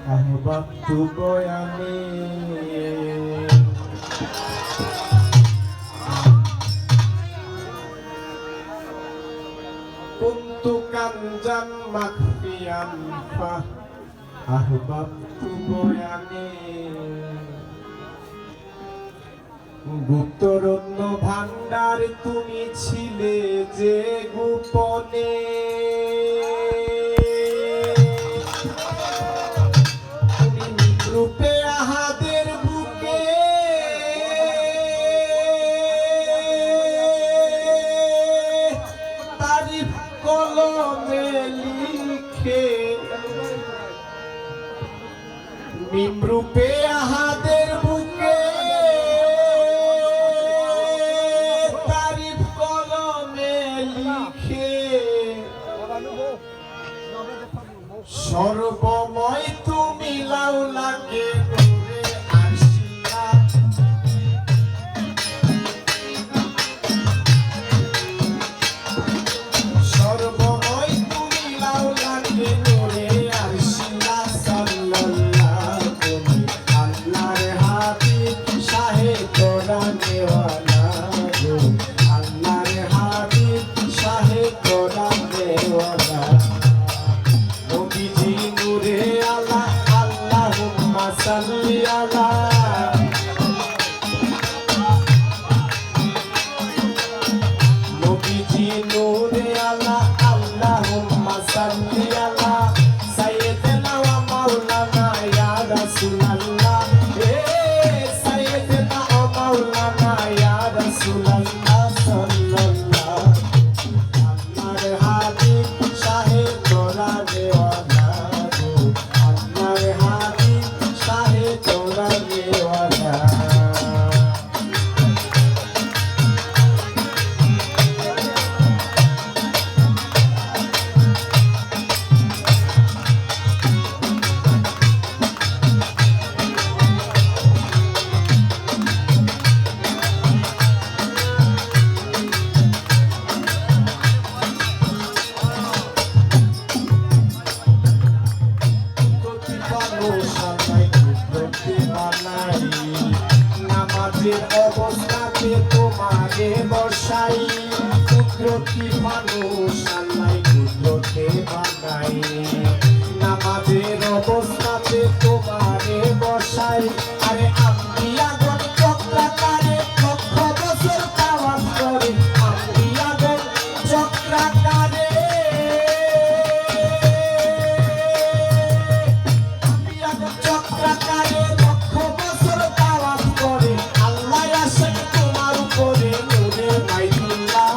ahbabtu boyani kuntu kanjan makfiyan fa ahbabtu boyani গুপ্তরত্ন ভান্ডার তুমি ছিলে যে গোপনে তুমি রূপে আহাদের বুকে তারিফ কলমে লিখে মিম রূপে আহাদের বুকে সর্বময় তুমি লাউলাকে নূরে আরশিয়া সর্বময় তুমি লাউলাকে নূরে আরশিয়া সাল্লাল্লাহ তুমি আল্লাহর হাবিব শাহে কোরআনে ওয়ালা গো আল্লাহর হাবিব শাহে কোরআনে ওয়ালা salli ala nabiji nure ala allahumma salli ala sayyidina wa maulana ya rasulallah sayyidina wa maulana ya rasulallah sallallahu allar habib shahe korane wala allar habib shahe korane wala নামাজের অবস্থাতে তোমারে বসাই কুদরতি মানুষ আল্লাহ কুদরতে বানাই নামাজের অবস্থাতে তোমারে বসাই আরে আম্বিয়াগণ চক্রাকারে লক্ষ বছর তাওয়াফ করে আম্বিয়াগণ চক্রাকারে চক্রাকারে লক্ষ বছর তাওয়াফ করে আল্লাহ আসে তোমার উপরে নূরে বাইতুল্লাহ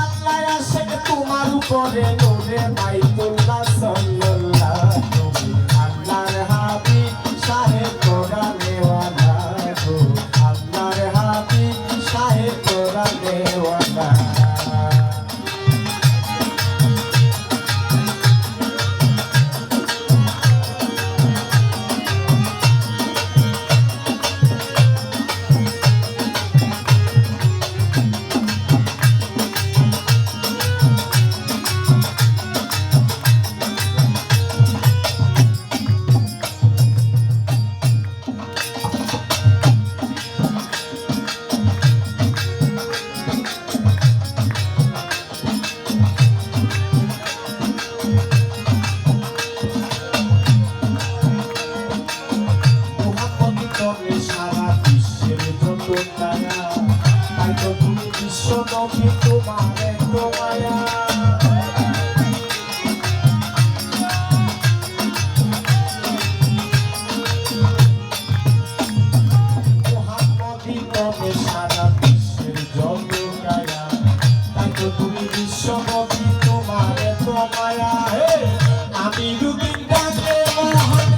আল্লাহ আসে তোমার উপরে নূরে বাইতুল্লাহ সাল্লাল্লাহ আল্লাহর হাবিব শাহে কোরআনে ওয়ালা গো আল্লাহর হাবিব শাহে কোরআনে ওয়ালা সারা বিশ্বের যত তারা তাই তো তুমি বিশ্ব নবী তোমার এত মায়া মুহাম্মদী নবী সারা বিশ্বের যত তারা তাই তো তুমি বিশ্ব নবী তোমার এত মায়া আমি রুদিন ডাকে মহান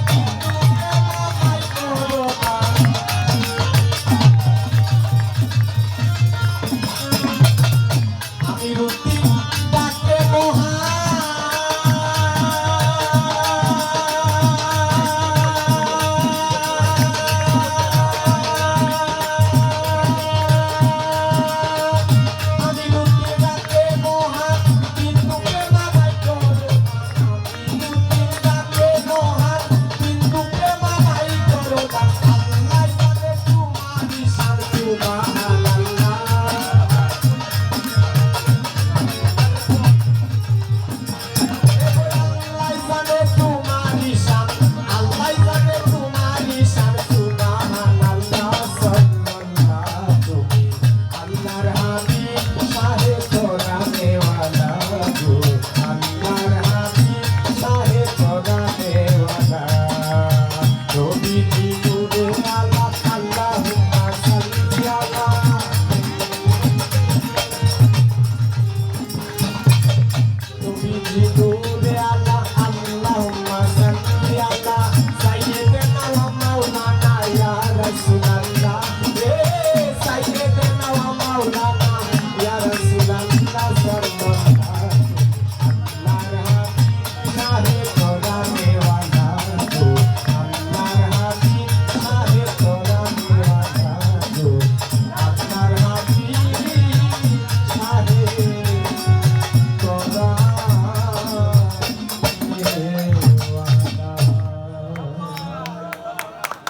জীব